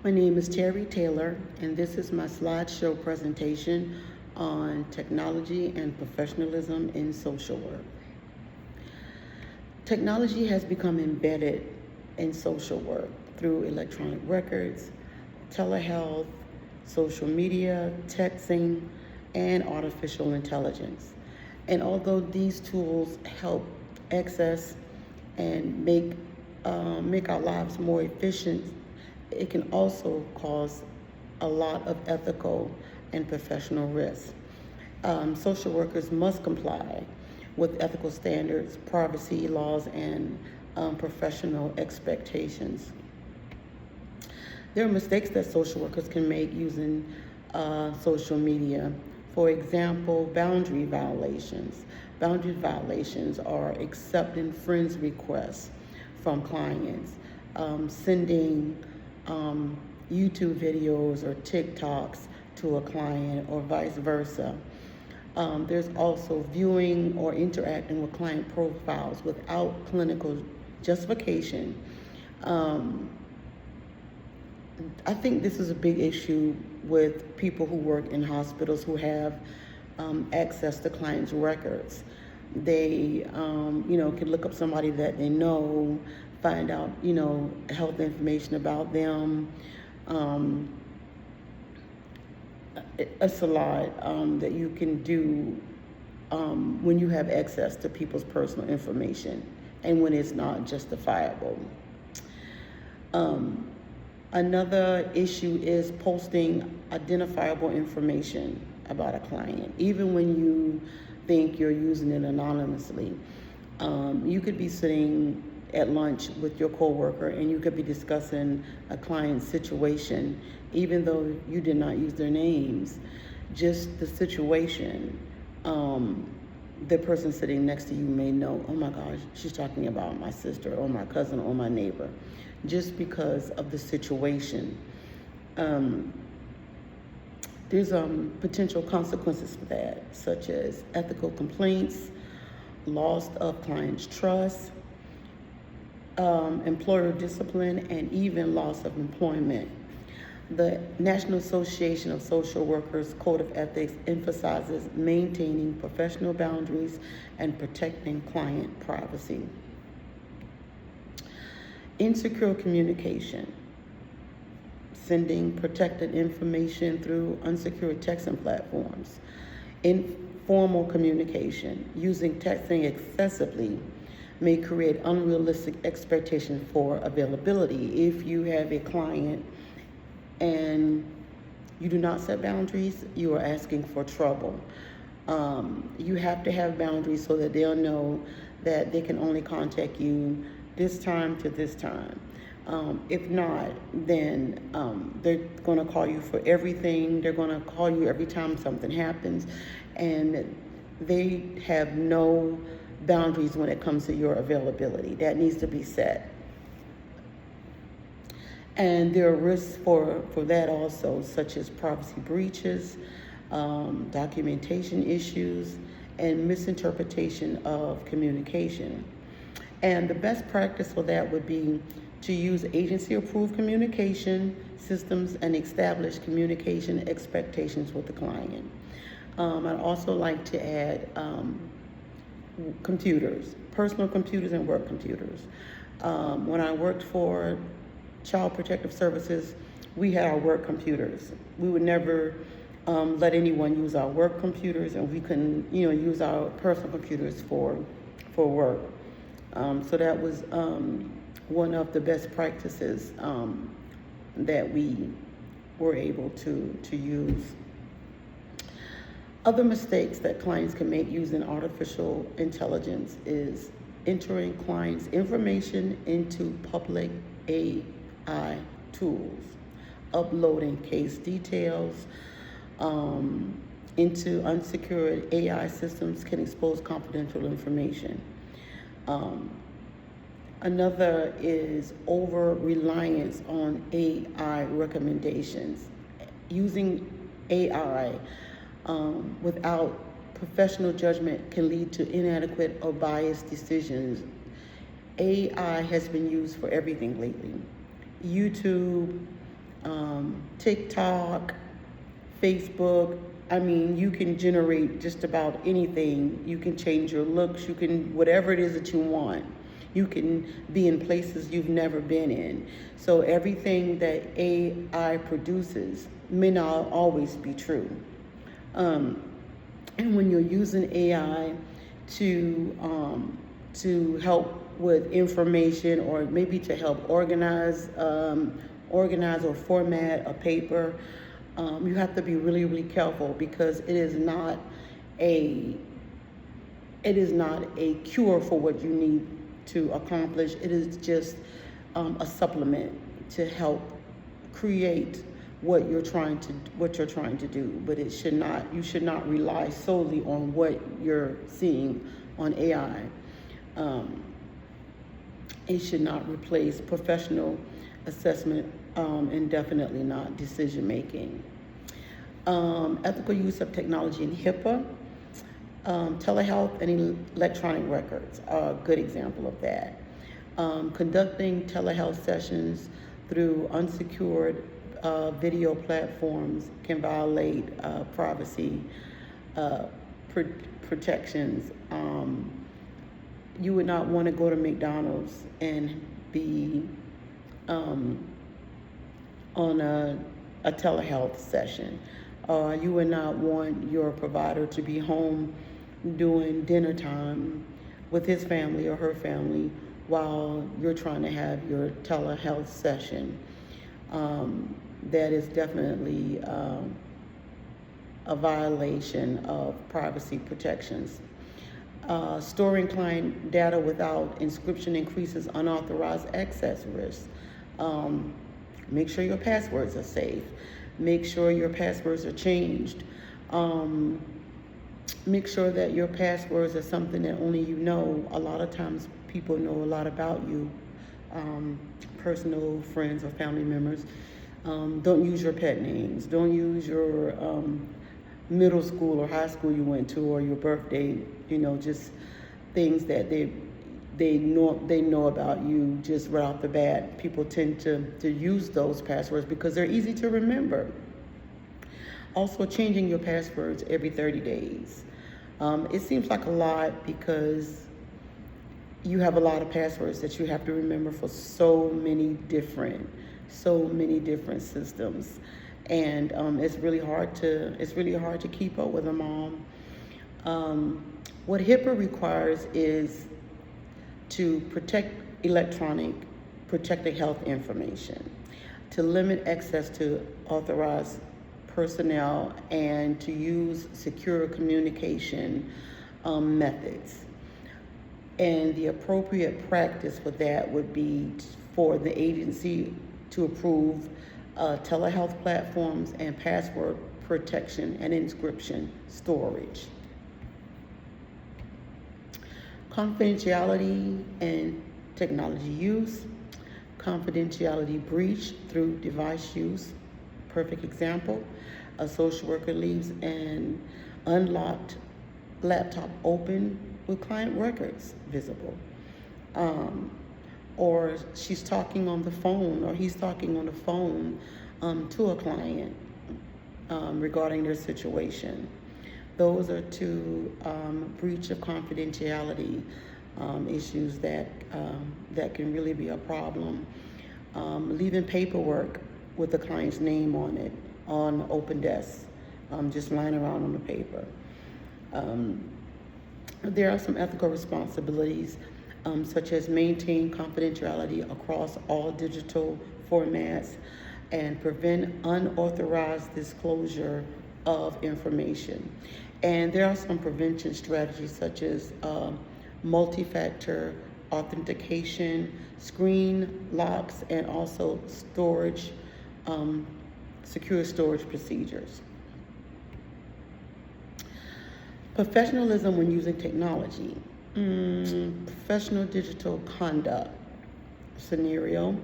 My name is Terry Taylor, and this is my slideshow presentation on technology and professionalism in social work. Technology has become embedded in social work through electronic records, telehealth, social media, texting, and artificial intelligence. And although these tools help access and make our lives more efficient, it can also cause a lot of ethical and professional risks. Social workers must comply with ethical standards, privacy laws, and professional expectations. There are mistakes that social workers can make using social media. For example, boundary violations. Boundary violations are accepting friends requests from clients, sending YouTube videos or TikToks to a client, or vice versa. There's also viewing or interacting with client profiles without clinical justification. I think this is a big issue with people who work in hospitals who have access to clients' records. They, can look up somebody that they know, find out, health information about them. It's a lot that you can do when you have access to people's personal information and when it's not justifiable. Another issue is posting identifiable information about a client, even when you think you're using it anonymously. You could be sitting at lunch with your coworker and you could be discussing a client's situation, even though you did not use their names. Just the situation, the person sitting next to you may know, oh my gosh, she's talking about my sister or my cousin or my neighbor, just because of the situation. There's potential consequences for that, such as ethical complaints, loss of client's trust, employer discipline, and even loss of employment. The National Association of Social Workers Code of Ethics emphasizes maintaining professional boundaries and protecting client privacy. Insecure communication, sending protected information through unsecured texting platforms. Informal communication, using texting excessively, may create unrealistic expectations for availability. If you have a client and you do not set boundaries, you are asking for trouble. You have to have boundaries so that they'll know that they can only contact you this time to this time. If not, then they're going to call you for everything. They're going to call you every time something happens, and they have no boundaries when it comes to your availability. That needs to be set. And there are risks for that also, such as privacy breaches, documentation issues, and misinterpretation of communication. And the best practice for that would be to use agency-approved communication systems and establish communication expectations with the client. I'd also like to add computers, personal computers and work computers. When I worked for Child Protective Services, we had our work computers. We would never let anyone use our work computers, and we couldn't, use our personal computers for work. So that was one of the best practices that we were able to use. Other mistakes that clients can make using artificial intelligence is entering clients' information into public AI tools, uploading case details into unsecured AI systems can expose confidential information. Another is over-reliance on AI recommendations. Using AI without professional judgment can lead to inadequate or biased decisions. AI has been used for everything lately. YouTube, TikTok, Facebook. I mean, you can generate just about anything. You can change your looks. You can, whatever it is that you want. You can be in places you've never been in. So everything that AI produces may not always be true. And when you're using AI to help with information, or maybe to help organize or format a paper, you have to be really, really careful, because it is not a cure for what you need to accomplish. It is just a supplement to help create what you're trying to do. But you should not rely solely on what you're seeing on AI. It should not replace professional assessment, and definitely not decision making. Ethical use of technology and HIPAA. Telehealth and electronic records are a good example of that. Conducting telehealth sessions through unsecured video platforms can violate privacy protections. You would not want to go to McDonald's and be on a telehealth session. You would not want your provider to be home doing dinner time with his family or her family while you're trying to have your telehealth session. That is definitely a violation of privacy protections. Storing client data without encryption increases unauthorized access risks. Make sure your passwords are safe. Make sure your passwords are changed. Make sure that your passwords are something that only you know. A lot of times people know a lot about you, personal friends or family members. Don't use your pet names. Don't use your middle school or high school you went to, or your birthday. Just things that they know about you just right off the bat. People tend to use those passwords because they're easy to remember. Also, changing your passwords every 30 days. It seems like a lot because you have a lot of passwords that you have to remember for so many different systems, and it's really hard to keep up with them all. What HIPAA requires is to protect health information, to limit access to authorized personnel, and to use secure communication methods. And the appropriate practice for that would be for the agency to approve telehealth platforms and password protection and encryption storage. Confidentiality and technology use. Confidentiality breach through device use. Perfect example: a social worker leaves an unlocked laptop open with client records visible. Or she's talking on the phone, or he's talking on the phone to a client regarding their situation. Those are two breach of confidentiality issues that can really be a problem. Leaving paperwork with the client's name on it on open desks, just lying around on the paper. There are some ethical responsibilities, such as maintain confidentiality across all digital formats and prevent unauthorized disclosure of information. And there are some prevention strategies, such as multi-factor authentication, screen locks, and also storage, secure storage procedures. Professionalism when using technology. Professional digital conduct scenario.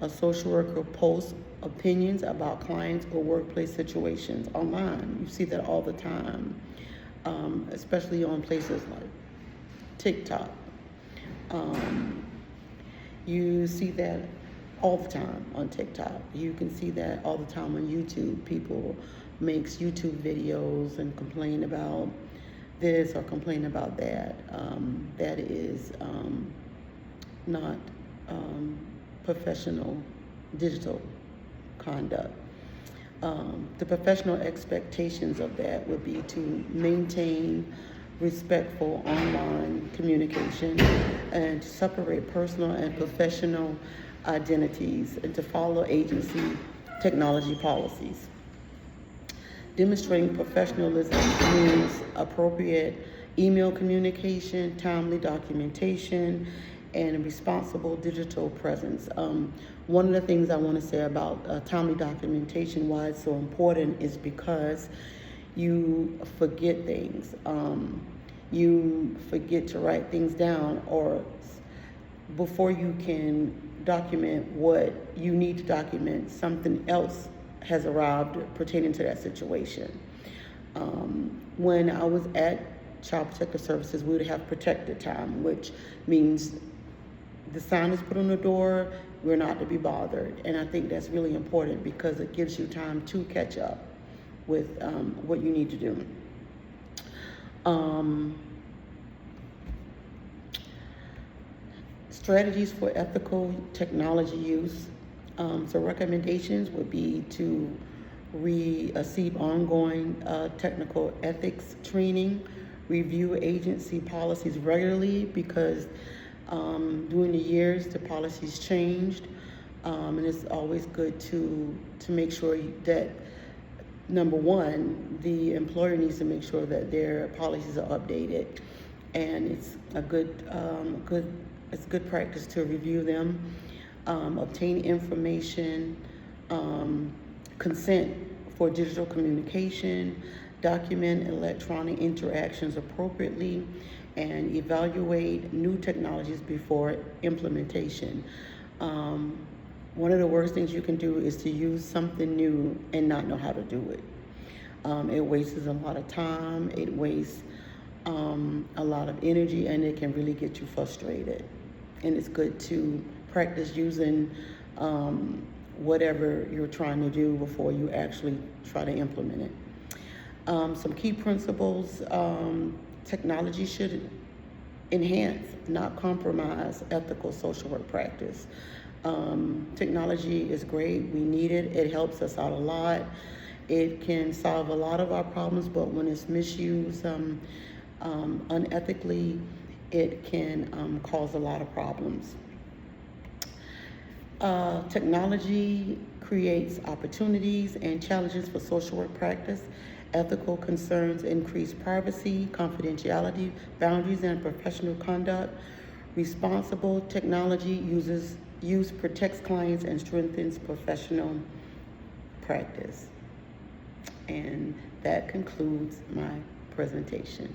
A social worker posts opinions about clients or workplace situations online. You see that all the time, especially on places like TikTok. You see that all the time on TikTok. You can see that all the time on YouTube. People makes YouTube videos and complain about this or complain about that. That is not professional digital conduct. The professional expectations of that would be to maintain respectful online communication and to separate personal and professional identities and to follow agency technology policies. Demonstrating professionalism means appropriate email communication, timely documentation, and responsible digital presence. One of the things I want to say about timely documentation, why it's so important, is because you forget things. You forget to write things down, or before you can document what you need to document, something else has arrived pertaining to that situation. When I was at Child Protective Services, we would have protected time, which means the sign is put on the door, we're not to be bothered. And I think that's really important because it gives you time to catch up with what you need to do. Strategies for ethical technology use. So recommendations would be to receive ongoing technical ethics training, review agency policies regularly because during the years the policies changed, and it's always good to make sure that, number one, the employer needs to make sure that their policies are updated, and it's a it's good practice to review them, obtain information, consent for digital communication, document electronic interactions appropriately, and evaluate new technologies before implementation. One of the worst things you can do is to use something new and not know how to do it. It wastes a lot of time, it wastes a lot of energy, and it can really get you frustrated. And it's good to practice using whatever you're trying to do before you actually try to implement it. Some key principles: technology should enhance, not compromise, ethical social work practice. Technology is great, we need it, it helps us out a lot. It can solve a lot of our problems, but when it's misused unethically, it can cause a lot of problems. Technology creates opportunities and challenges for social work practice. Ethical concerns increase privacy, confidentiality, boundaries, and professional conduct. Responsible technology use protects clients and strengthens professional practice. And that concludes my presentation.